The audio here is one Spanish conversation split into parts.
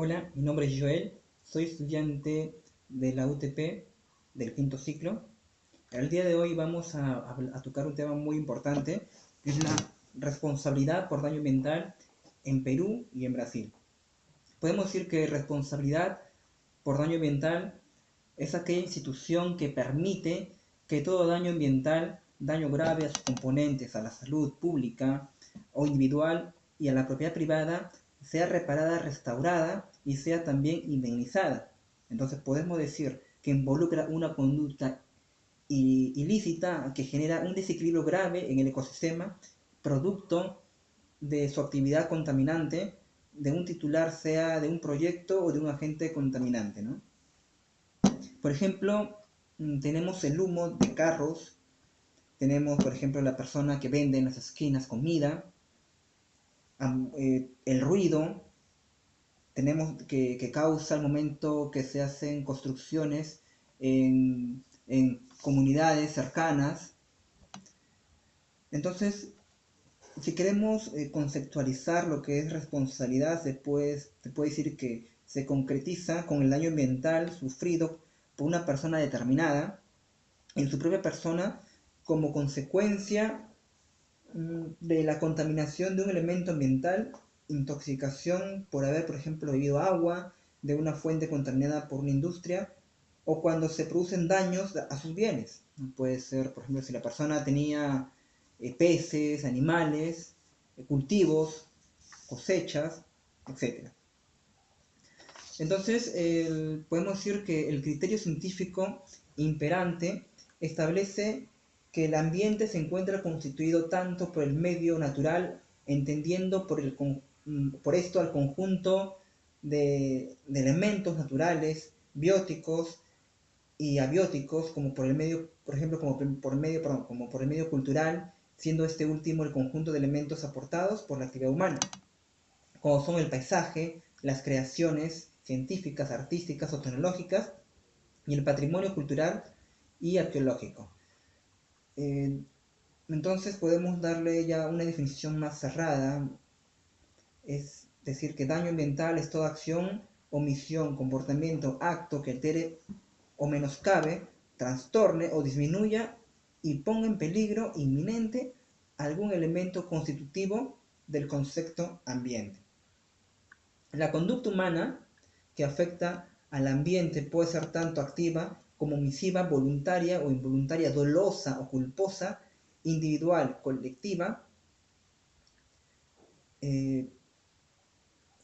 Hola, mi nombre es Joel, soy estudiante de la UTP del quinto ciclo. El día de hoy vamos a tocar un tema muy importante, que es la responsabilidad por daño ambiental en Perú y en Brasil. Podemos decir que responsabilidad por daño ambiental es aquella institución que permite que todo daño ambiental, daño grave a sus componentes, a la salud pública o individual y a la propiedad privada, sea reparada, restaurada y sea también indemnizada. Entonces podemos decir que involucra una conducta ilícita que genera un desequilibrio grave en el ecosistema, producto de su actividad contaminante, de un titular, sea de un proyecto o de un agente contaminante, ¿no? Por ejemplo, tenemos el humo de carros, tenemos, por ejemplo, la persona que vende en las esquinas comida, el ruido, tenemos que causa al momento que se hacen construcciones en comunidades cercanas. Entonces, si queremos conceptualizar lo que es responsabilidad, se puede decir que se concretiza con el daño ambiental sufrido por una persona determinada en su propia persona como consecuencia de la contaminación de un elemento ambiental, intoxicación por haber, por ejemplo, bebido agua de una fuente contaminada por una industria, o cuando se producen daños a sus bienes. Puede ser, por ejemplo, si la persona tenía peces, animales, cultivos, cosechas, etcétera. Entonces, podemos decir que el criterio científico imperante establece que el ambiente se encuentra constituido tanto por el medio natural, entendiendo por esto al conjunto de elementos naturales, bióticos y abióticos, como por el medio, por ejemplo, como por el medio cultural, siendo este último el conjunto de elementos aportados por la actividad humana, como son el paisaje, las creaciones científicas, artísticas o tecnológicas, y el patrimonio cultural y arqueológico. Eh, entonces podemos darle ya una definición más cerrada, es decir, que daño ambiental es toda acción, omisión, comportamiento, acto que altere o menoscabe, trastorne o disminuya y ponga en peligro inminente algún elemento constitutivo del concepto ambiente. La conducta humana que afecta al ambiente puede ser tanto activa como omisiva, voluntaria o involuntaria, dolosa o culposa, individual, colectiva, eh,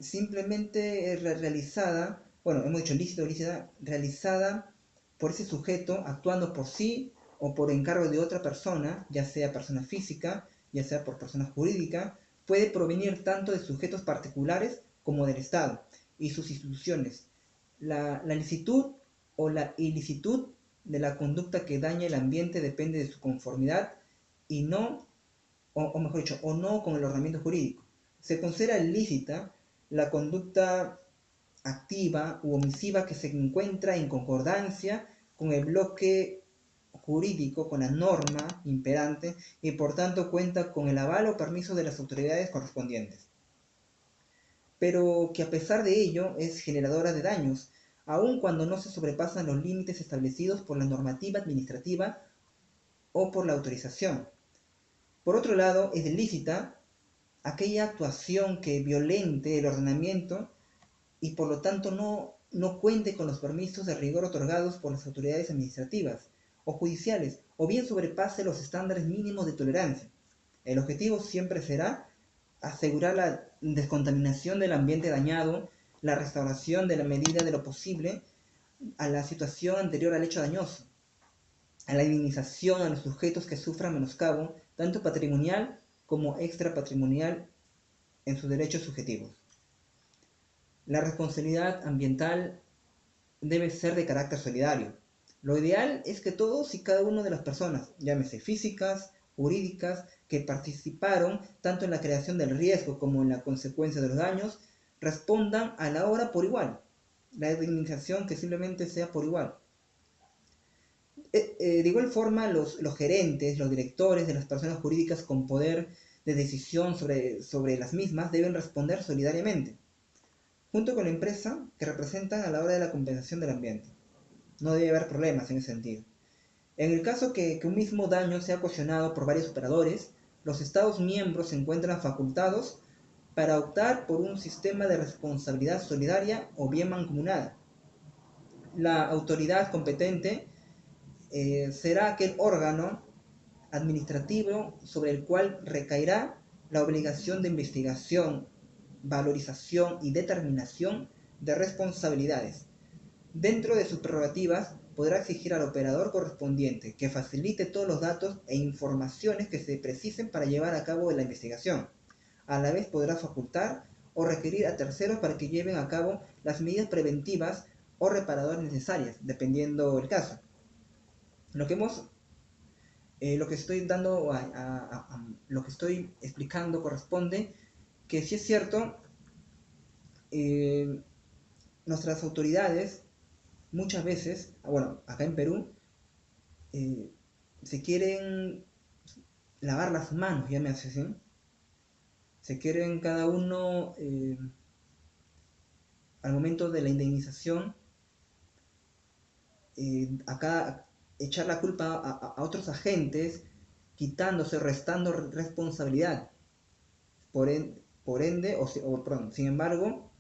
simplemente realizada, bueno, hemos dicho lícita o ilícita, realizada por ese sujeto actuando por sí o por encargo de otra persona, ya sea persona física, ya sea por persona jurídica, puede provenir tanto de sujetos particulares como del Estado y sus instituciones. La licitud o la ilicitud de la conducta que daña el ambiente depende de su conformidad y no, o mejor dicho, o no con el ordenamiento jurídico. Se considera lícita la conducta activa u omisiva que se encuentra en concordancia con el bloque jurídico, con la norma imperante y por tanto cuenta con el aval o permiso de las autoridades correspondientes, pero que a pesar de ello es generadora de daños, aun cuando no se sobrepasan los límites establecidos por la normativa administrativa o por la autorización. Por otro lado, es ilícita aquella actuación que violente el ordenamiento y por lo tanto no cuente con los permisos de rigor otorgados por las autoridades administrativas o judiciales, o bien sobrepase los estándares mínimos de tolerancia. El objetivo siempre será asegurar la descontaminación del ambiente dañado, la restauración de la medida de lo posible a la situación anterior al hecho dañoso, a la indemnización a los sujetos que sufran menoscabo, tanto patrimonial como extrapatrimonial en sus derechos subjetivos. La responsabilidad ambiental debe ser de carácter solidario. Lo ideal es que todos y cada una de las personas, llámese físicas, jurídicas, que participaron tanto en la creación del riesgo como en la consecuencia de los daños, respondan a la hora por igual. La indemnización que simplemente sea por igual. De igual forma, los gerentes, los directores de las personas jurídicas con poder de decisión sobre las mismas deben responder solidariamente. junto con la empresa que representan a la hora de la compensación del ambiente. No debe haber problemas en ese sentido. En el caso que un mismo daño sea ocasionado por varios operadores, los Estados miembros se encuentran facultados para optar por un sistema de responsabilidad solidaria o bien mancomunada. La autoridad competente será aquel órgano administrativo sobre el cual recaerá la obligación de investigación, valorización y determinación de responsabilidades. Dentro de sus prerrogativas, podrá exigir al operador correspondiente que facilite todos los datos e informaciones que se precisen para llevar a cabo la investigación. A la vez podrá facultar o requerir a terceros para que lleven a cabo las medidas preventivas o reparadoras necesarias, dependiendo el caso. Lo que hemos lo que estoy dando lo que estoy explicando corresponde que si es cierto, nuestras autoridades muchas veces, bueno, acá en Perú, se quieren lavar las manos, ya me hace así, se quieren cada uno al momento de la indemnización acá echar la culpa a otros agentes, quitándose, restando responsabilidad. Por ende, perdón, sin embargo,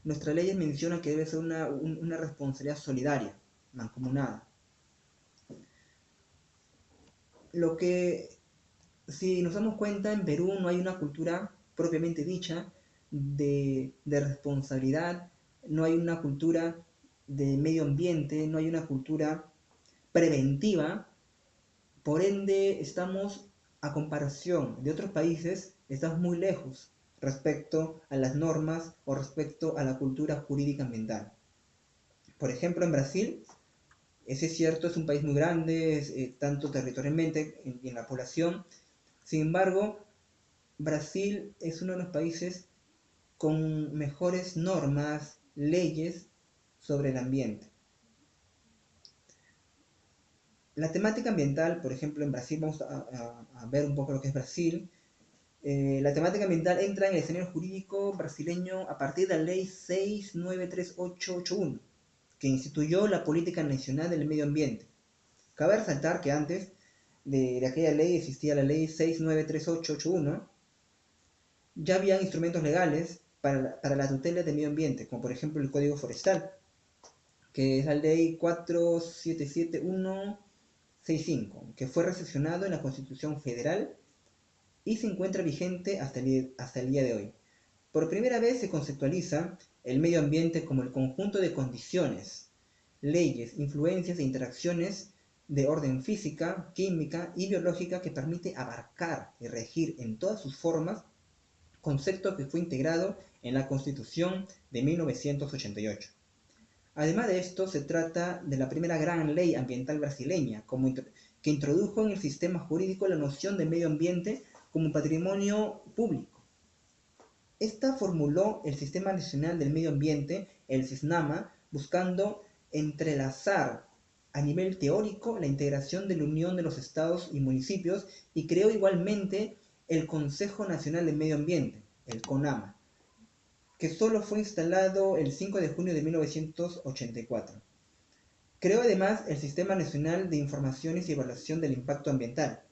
nuestra ley menciona que debe ser una responsabilidad solidaria, mancomunada. Lo que, si nos damos cuenta, en Perú no hay una cultura propiamente dicha de responsabilidad, no hay una cultura de medio ambiente, no hay una cultura preventiva. Por ende, estamos, a comparación de otros países, estamos muy lejos respecto a las normas o respecto a la cultura jurídica ambiental. Por ejemplo, en Brasil, ese es cierto, es un país muy grande, tanto territorialmente y en la población. Sin embargo, Brasil es uno de los países con mejores normas, leyes sobre el ambiente. La temática ambiental, por ejemplo, en Brasil, vamos a ver un poco lo que es Brasil. La temática ambiental entra en el escenario jurídico brasileño a partir de la ley 693881, que instituyó la Política Nacional del Medio Ambiente. Cabe resaltar que antes de aquella ley existía la ley 693881, ya había instrumentos legales para la tutela del medio ambiente, como por ejemplo el Código Forestal, que es la ley 477165, que fue recepcionado en la Constitución Federal y se encuentra vigente hasta el día de hoy. Por primera vez se conceptualiza el medio ambiente como el conjunto de condiciones, leyes, influencias e interacciones de orden física, química y biológica que permite abarcar y regir en todas sus formas, concepto que fue integrado en la Constitución de 1988. Además de esto, se trata de la primera gran ley ambiental brasileña, que introdujo en el sistema jurídico la noción de medio ambiente como patrimonio público. Esta formuló el Sistema Nacional del Medio Ambiente, el SISNAMA, buscando entrelazar a nivel teórico la integración de la unión de los estados y municipios, y creó igualmente el Consejo Nacional del Medio Ambiente, el CONAMA, que solo fue instalado el 5 de junio de 1984. Creó además el Sistema Nacional de Informaciones y Evaluación del Impacto Ambiental.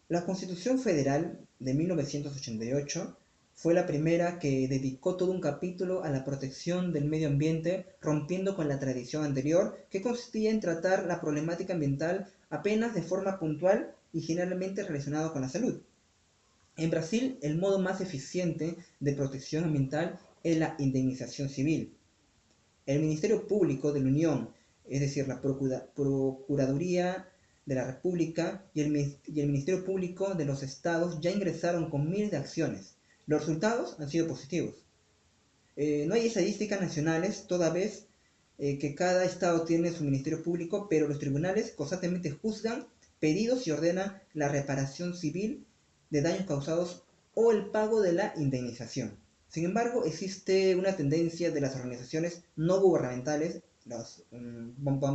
La Constitución Federal de 1988 fue la primera que dedicó todo un capítulo a la protección del medio ambiente, rompiendo con la tradición anterior, que consistía en tratar la problemática ambiental apenas de forma puntual y generalmente relacionada con la salud. En Brasil, el modo más eficiente de protección ambiental es la indemnización civil. El Ministerio Público de la Unión, es decir, la Procuraduría de la República y el Ministerio Público de los Estados ya ingresaron con miles de acciones. Los resultados han sido positivos. No hay estadísticas nacionales, toda vez que cada estado tiene su ministerio público, pero los tribunales constantemente juzgan pedidos y ordenan la reparación civil de daños causados o el pago de la indemnización. Sin embargo, existe una tendencia de las organizaciones no gubernamentales,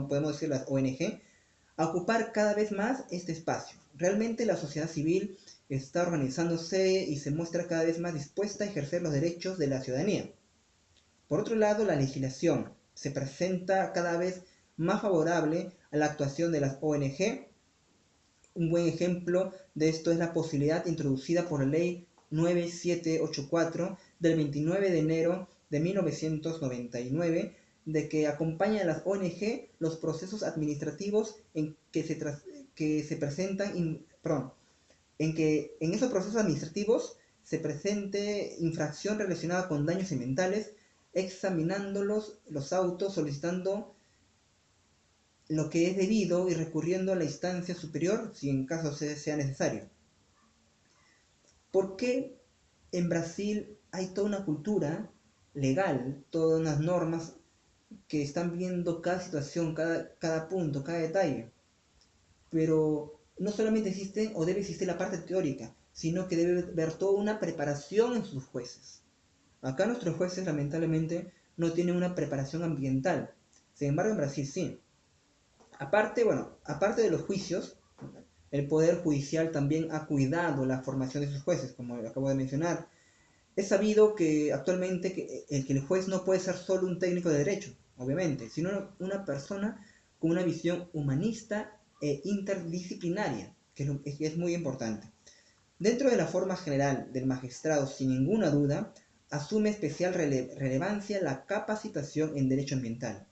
podemos decir las ONG, a ocupar cada vez más este espacio. Realmente la sociedad civil está organizándose y se muestra cada vez más dispuesta a ejercer los derechos de la ciudadanía. Por otro lado, la legislación se presenta cada vez más favorable a la actuación de las ONG. Un buen ejemplo de esto es la posibilidad introducida por la Ley 9784 del 29 de enero de 1999 de que acompaña a las ONG los procesos administrativos en que se presentan, en que en esos procesos administrativos se presente infracción relacionada con daños ambientales, examinándolos los autos, solicitando lo que es debido y recurriendo a la instancia superior si en caso sea necesario. ¿Por qué en Brasil hay toda una cultura legal, todas unas normas que están viendo cada situación, cada punto, cada detalle? Pero no solamente existe o debe existir la parte teórica, sino que debe haber toda una preparación en sus jueces. Acá nuestros jueces lamentablemente no tienen una preparación ambiental. Sin embargo, en Brasil sí. Aparte de los juicios, el Poder Judicial también ha cuidado la formación de sus jueces, como acabo de mencionar. Es sabido que actualmente que el juez no puede ser solo un técnico de derecho, obviamente, sino una persona con una visión humanista e interdisciplinaria, que es muy importante. Dentro de la forma general del magistrado, sin ninguna duda, asume especial relevancia la capacitación en derecho ambiental.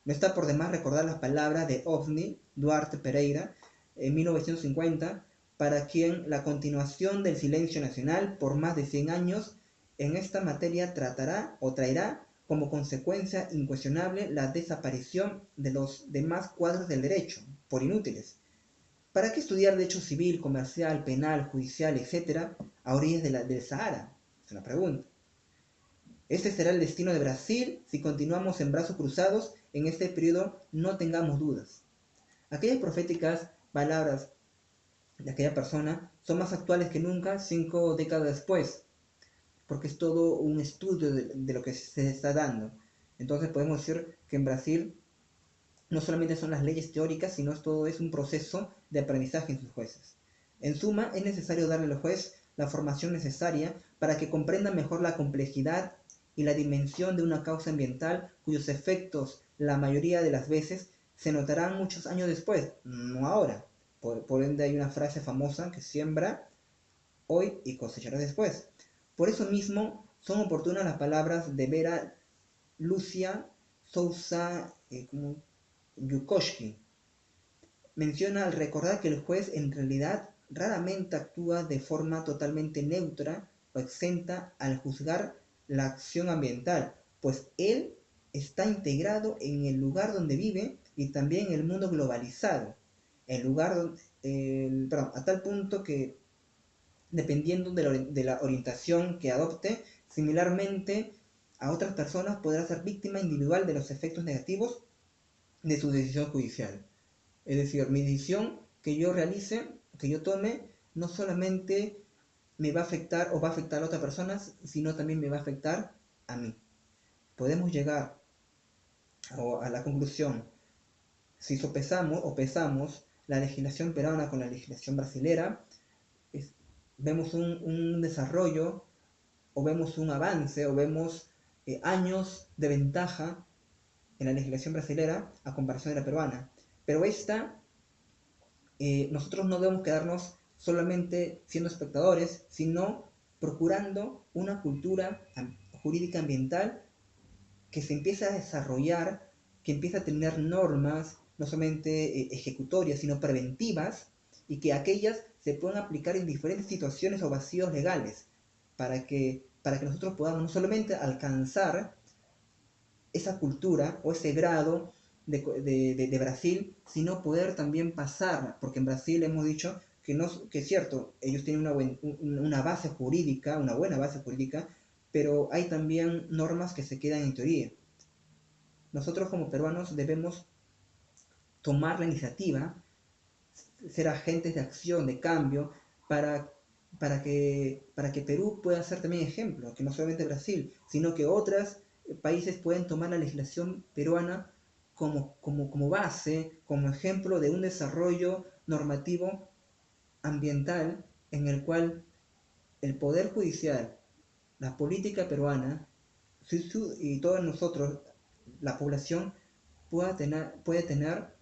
No está por demás recordar las palabras de Osni Duarte Pereira en 1950, para quien la continuación del silencio nacional por más de 100 años en esta materia tratará o traerá como consecuencia incuestionable la desaparición de los demás cuadros del derecho, por inútiles. ¿Para qué estudiar derecho civil, comercial, penal, judicial, etcétera, a orillas del Sahara? Es una pregunta. Este será el destino de Brasil si continuamos en brazos cruzados en este periodo, no tengamos dudas. Aquellas proféticas palabras de aquella persona son más actuales que nunca 5 décadas después, porque es todo un estudio de lo que se está dando. Entonces podemos decir que en Brasil no solamente son las leyes teóricas, sino todo es un proceso de aprendizaje en sus jueces. En suma, es necesario darle al juez la formación necesaria para que comprenda mejor la complejidad y la dimensión de una causa ambiental cuyos efectos la mayoría de las veces se notarán muchos años después, no ahora. Por ende hay una frase famosa que siembra hoy y cosechará después. Por eso mismo son oportunas las palabras de Vera Lúcia Souza Yukoski. Menciona al recordar que el juez en realidad raramente actúa de forma totalmente neutra o exenta al juzgar la acción ambiental, pues él está integrado en el lugar donde vive y también en el mundo globalizado, a tal punto que dependiendo de la orientación que adopte, similarmente a otras personas podrá ser víctima individual de los efectos negativos de su decisión judicial. Es decir, mi decisión que yo realice, que yo tome, no solamente me va a afectar o va a afectar a otras personas, sino también me va a afectar a mí. Podemos llegar a la conclusión, si sopesamos o pesamos la legislación peruana con la legislación brasilera, vemos un desarrollo, o vemos un avance, o vemos años de ventaja en la legislación brasilera a comparación de la peruana. Pero nosotros no debemos quedarnos solamente siendo espectadores, sino procurando una cultura jurídica ambiental que se empiece a desarrollar, que empiece a tener normas, no solamente ejecutorias, sino preventivas, y que aquellas se puedan aplicar en diferentes situaciones o vacíos legales, para que nosotros podamos no solamente alcanzar esa cultura o ese grado de Brasil, sino poder también pasar, porque en Brasil hemos dicho que es cierto, ellos tienen una base jurídica, una buena base jurídica, pero hay también normas que se quedan en teoría. Nosotros como peruanos debemos tomar la iniciativa, ser agentes de acción, de cambio, para que Perú pueda ser también ejemplo, que no solamente Brasil, sino que otros países pueden tomar la legislación peruana como base, como ejemplo de un desarrollo normativo ambiental en el cual el Poder Judicial, la política peruana y todos nosotros, la población, puede tener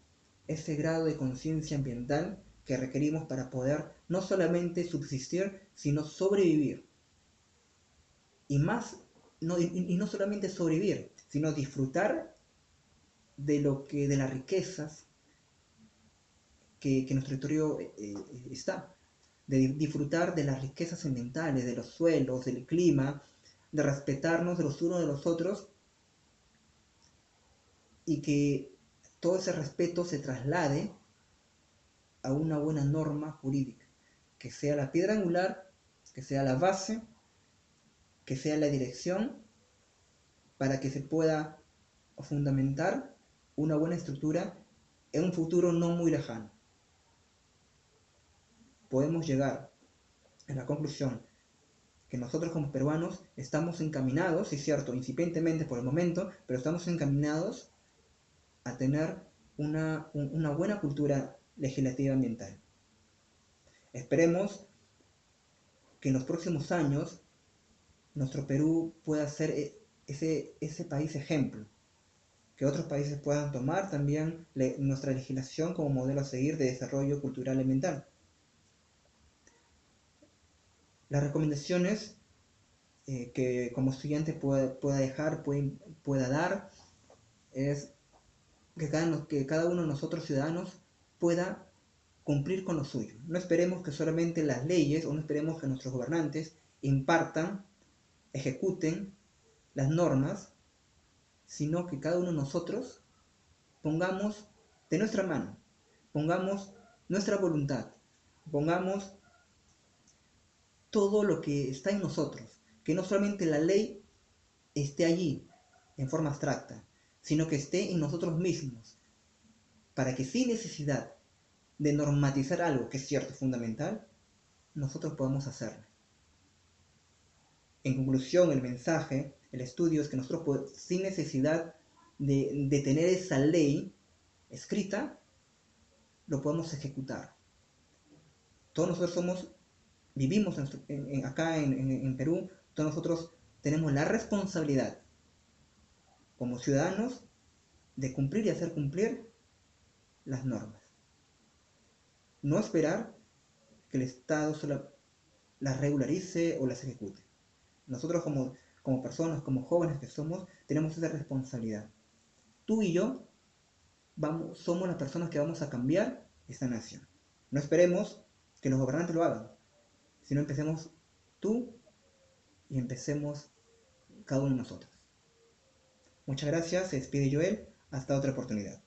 ese grado de conciencia ambiental que requerimos para poder no solamente subsistir, sino sobrevivir. Y no solamente sobrevivir, sino disfrutar de las riquezas que nuestro territorio está. De disfrutar de las riquezas ambientales, de los suelos, del clima, de respetarnos de los unos de los otros, y que todo ese respeto se traslade a una buena norma jurídica, que sea la piedra angular, que sea la base, que sea la dirección para que se pueda fundamentar una buena estructura en un futuro no muy lejano. Podemos llegar a la conclusión que nosotros como peruanos estamos encaminados, es cierto, incipientemente por el momento, pero estamos encaminados a tener una buena cultura legislativa ambiental. Esperemos que en los próximos años nuestro Perú pueda ser ese país ejemplo, que otros países puedan tomar también nuestra legislación como modelo a seguir de desarrollo cultural ambiental. Las recomendaciones que como estudiante pueda dar, es que cada uno de nosotros ciudadanos pueda cumplir con lo suyo. No esperemos que solamente las leyes, o no esperemos que nuestros gobernantes impartan, ejecuten las normas, sino que cada uno de nosotros pongamos de nuestra mano, pongamos nuestra voluntad, pongamos todo lo que está en nosotros, que no solamente la ley esté allí en forma abstracta, sino que esté en nosotros mismos, para que sin necesidad de normatizar algo que es cierto, fundamental, nosotros podamos hacerlo. En conclusión, el mensaje, el estudio es que nosotros, sin necesidad de tener esa ley escrita, lo podemos ejecutar. Todos nosotros vivimos acá en Perú, todos nosotros tenemos la responsabilidad como ciudadanos de cumplir y hacer cumplir las normas. No esperar que el Estado solo las regularice o las ejecute. Nosotros como personas, como jóvenes que somos, tenemos esa responsabilidad. Tú y yo somos las personas que vamos a cambiar esta nación. No esperemos que los gobernantes lo hagan, sino empecemos tú y empecemos cada uno de nosotros. Muchas gracias, se despide Joel, hasta otra oportunidad.